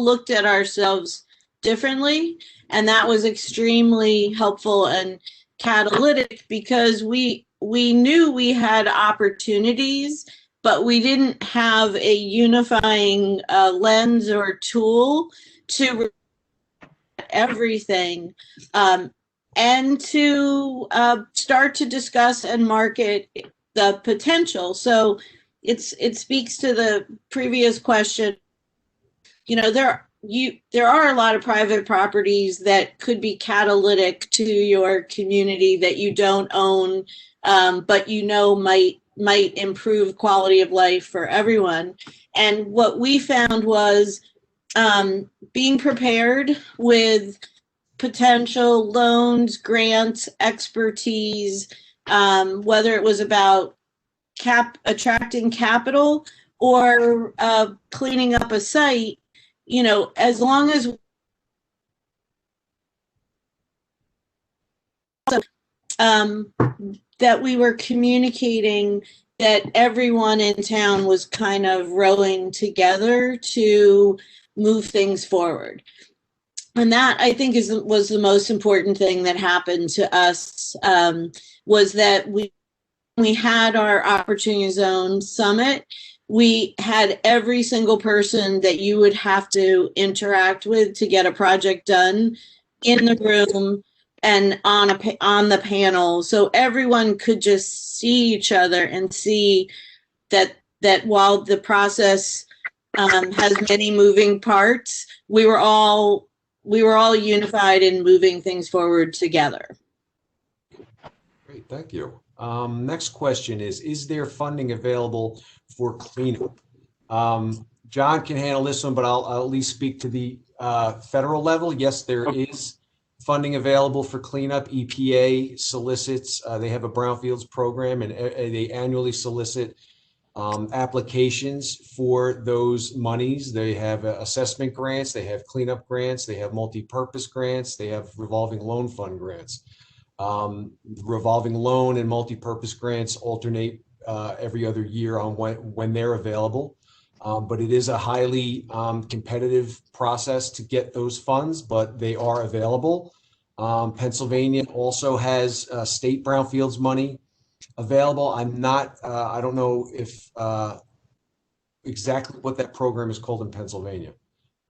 looked at ourselves differently, and that was extremely helpful and catalytic because we knew we had opportunities, but we didn't have a unifying lens or tool to everything, and to start to discuss and market the potential. So it speaks to the previous question. You know, there are a lot of private properties that could be catalytic to your community that you don't own, but you know might improve quality of life for everyone. And what we found was being prepared with potential loans, grants, expertise, whether it was about attracting capital or cleaning up a site, you know, as long as that we were communicating that everyone in town was kind of rowing together to move things forward. And that, I think, was the most important thing that happened to us, was that we had our Opportunity Zone Summit. We had every single person that you would have to interact with to get a project done in the room, and on the panel, so everyone could just see each other and see that while the process has many moving parts, we were all unified in moving things forward together. Great, thank you. Next question is there funding available for cleanup? John can handle this one, but I'll at least speak to the federal level. Yes, there is funding available for cleanup. EPA solicits, they have a Brownfields program, and they annually solicit applications for those monies. They have assessment grants, they have cleanup grants, they have multi-purpose grants, they have revolving loan fund grants. Revolving loan and multi-purpose grants alternate every other year on when they're available. But it is a highly competitive process to get those funds, but they are available. Pennsylvania also has state brownfields money available. I don't know if exactly what that program is called in Pennsylvania,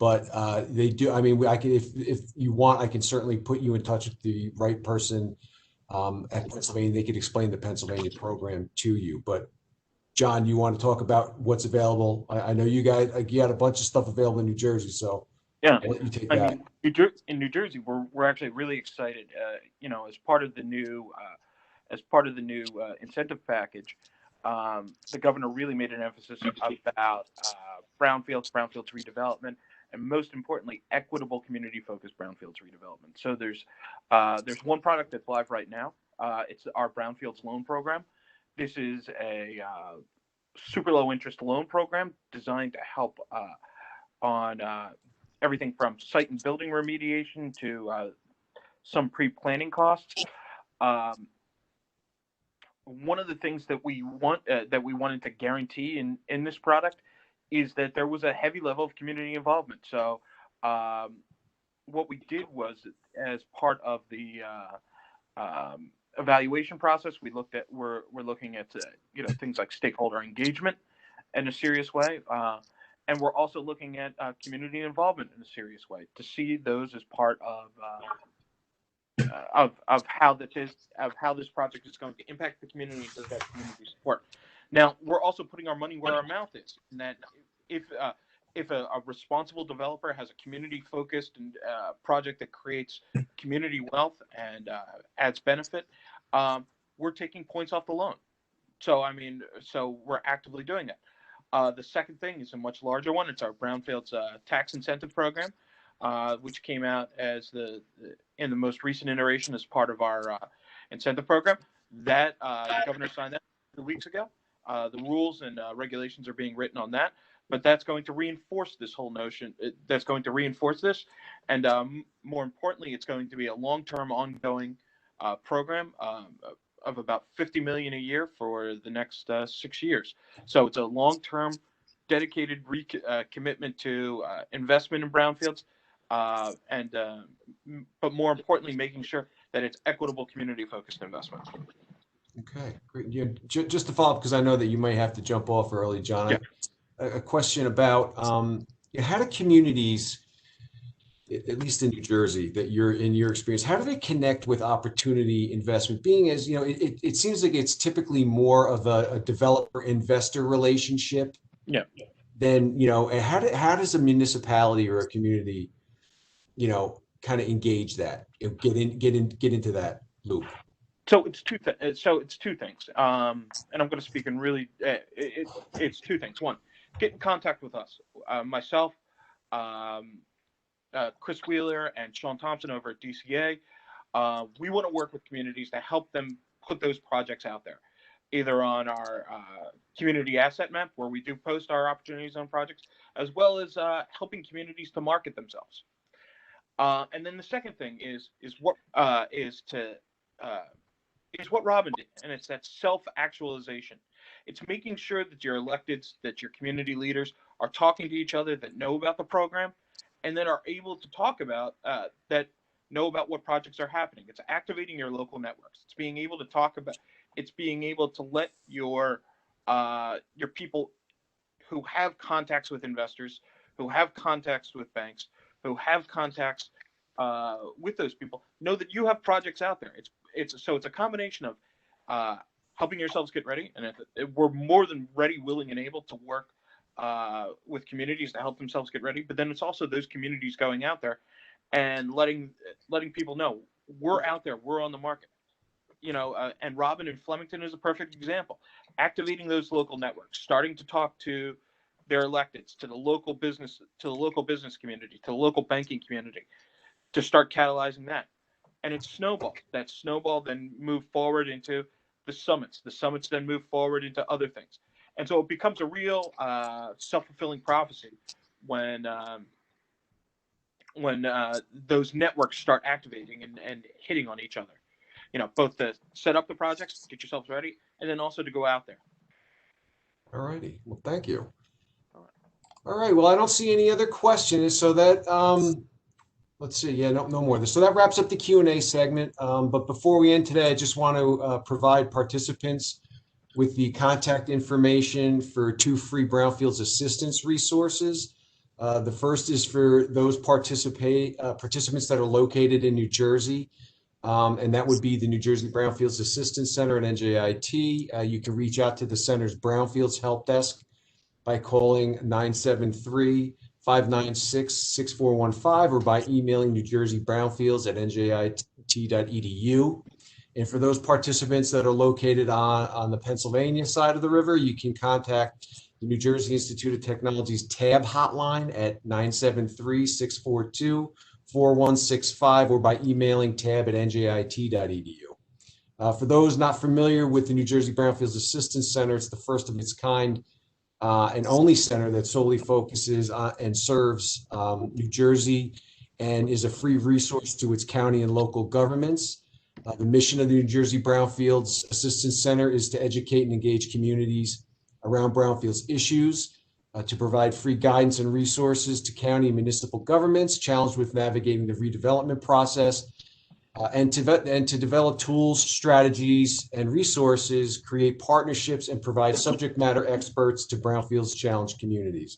but they do. I mean, I can, if you want, I can certainly put you in touch with the right person at Pennsylvania. They could explain the Pennsylvania program to you. But John, you want to talk about what's available? I know you guys, you had a bunch of stuff available in New Jersey, so Yeah, I'll let you take I that. mean, in New Jersey, we're actually really excited. As part of the new incentive package, the governor really made an emphasis about brownfields redevelopment, and most importantly, equitable community-focused brownfields redevelopment. So there's one product that's live right now. It's our Brownfields loan program. This is a super low interest loan program designed to help on everything from site and building remediation to some pre-planning costs. One of the things that we wanted to guarantee in this product is that there was a heavy level of community involvement. So what we did was, as part of the evaluation process, we're looking at things like stakeholder engagement in a serious way, and we're also looking at community involvement in a serious way to see those as part of how this project is going to impact the community and does that community support. Now, we're also putting our money where our mouth is, and that if a responsible developer has a community-focused project that creates community wealth and adds benefit, we're taking points off the loan. So we're actively doing that. The second thing is a much larger one. It's our Brownfields tax incentive program, which came out in the most recent iteration as part of our incentive program. That the governor signed that 2 weeks ago. The rules and regulations are being written on that, but that's going to reinforce this whole notion. That's going to reinforce this, and more importantly, it's going to be a long-term, ongoing program of about $50 million a year for the next 6 years. So it's a long-term, dedicated commitment to investment in brownfields, but more importantly, making sure that it's equitable, community-focused investment. Okay, great. Yeah, just to follow up, because I know that you might have to jump off early, John. Yeah. A question about how do communities, at least in New Jersey, that you're in your experience, how do they connect with opportunity investment? Being as, it seems like it's typically more of a developer-investor relationship. Yeah. Then, how does a municipality or a community, kind of engage that, get into that loop? So it's two things, and I'm going to speak in really. It's two things. One, get in contact with us, myself, Chris Wheeler, and Sean Thompson over at DCA. We want to work with communities to help them put those projects out there, either on our community asset map, where we do post our opportunities on projects, as well as helping communities to market themselves. And then the second thing is what Robin did, and it's that self-actualization. It's making sure that your electeds, that your community leaders are talking to each other, that know about the program, and then are able to talk about know about what projects are happening. It's activating your local networks. It's being able to talk about. It's being able to let your people who have contacts with investors, who have contacts with banks, who have contacts with those people, know that you have projects out there. It's a combination of helping yourselves get ready, and we're more than ready, willing, and able to work with communities to help themselves get ready. But then it's also those communities going out there and letting people know we're out there, we're on the market. And Robin in Flemington is a perfect example. Activating those local networks, starting to talk to their electeds, to the local business community, to the local banking community, to start catalyzing that. And it snowballed. That snowball then moved forward into the summits. The summits then move forward into other things. And so it becomes a real self-fulfilling prophecy when those networks start activating and hitting on each other. Both to set up the projects, get yourselves ready, and then also to go out there. All righty. Well, thank you. All right. Well, I don't see any other questions. So that, let's see. Yeah, no more. So that wraps up the Q&A segment. But before we end today, I just want to provide participants with the contact information for 2 free Brownfields assistance resources. The first is for those participants that are located in New Jersey. And that would be the New Jersey Brownfields Assistance Center at NJIT. You can reach out to the center's Brownfields Help Desk by calling 973-596-6415 or by emailing newjerseybrownfields@njit.edu. And for those participants that are located on the Pennsylvania side of the river, you can contact the New Jersey Institute of Technology's TAB hotline at 973-642-4165 or by emailing tab@njit.edu. For those not familiar with the New Jersey Brownfields Assistance Center, it's the first of its kind and only center that solely focuses on and serves New Jersey and is a free resource to its county and local governments. The mission of the New Jersey Brownfields Assistance Center is to educate and engage communities around Brownfields issues, to provide free guidance and resources to county and municipal governments challenged with navigating the redevelopment process, and to develop tools, strategies, and resources, create partnerships, and provide subject matter experts to Brownfields challenged communities.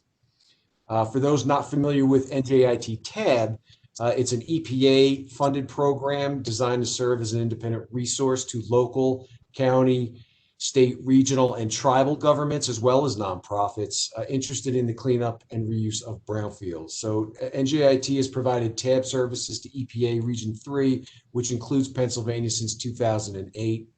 For those not familiar with NJIT TAB, it's an EPA-funded program designed to serve as an independent resource to local, county, state, regional, and tribal governments, as well as nonprofits interested in the cleanup and reuse of brownfields. So NJIT has provided TAB services to EPA Region 3, which includes Pennsylvania, since 2008.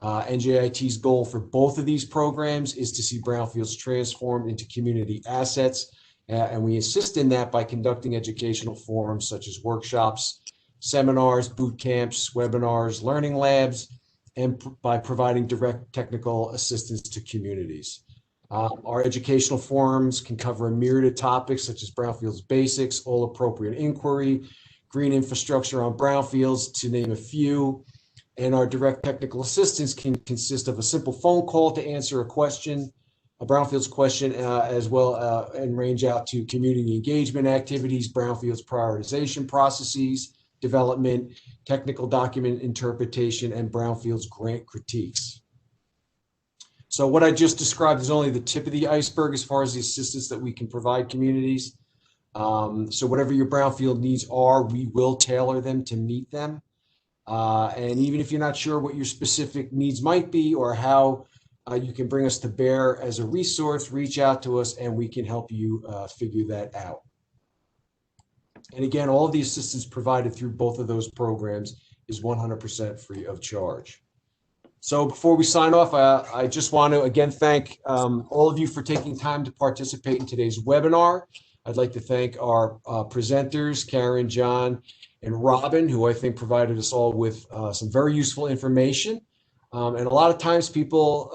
NJIT's goal for both of these programs is to see brownfields transformed into community assets, and we assist in that by conducting educational forums such as workshops, seminars, boot camps, webinars, learning labs, and by providing direct technical assistance to communities. Our educational forums can cover a myriad of topics such as brownfields basics, all appropriate inquiry, green infrastructure on brownfields, to name a few. And our direct technical assistance can consist of a simple phone call to answer a question, a brownfields question, as well, and range out to community engagement activities, brownfields prioritization processes, development, technical document interpretation, and brownfields grant critiques. So what I just described is only the tip of the iceberg as far as the assistance that we can provide communities. So whatever your brownfield needs are, we will tailor them to meet them. And even if you're not sure what your specific needs might be or how you can bring us to bear as a resource, reach out to us and we can help you figure that out. And again, all of the assistance provided through both of those programs is 100% free of charge. So before we sign off, I just want to again thank all of you for taking time to participate in today's webinar. I'd like to thank our presenters, Karen, John, and Robin, who I think provided us all with some very useful information. And a lot of times people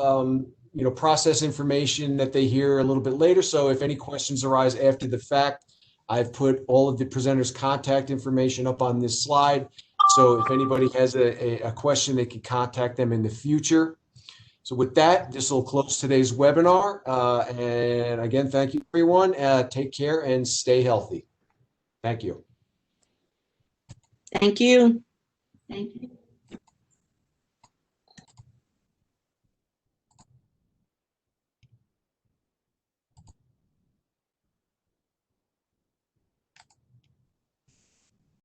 process information that they hear a little bit later. So if any questions arise after the fact, I've put all of the presenters' contact information up on this slide. So if anybody has a question, they can contact them in the future. So with that, this will close today's webinar. And again, thank you, everyone. Take care and stay healthy. Thank you. Thank you. Thank you.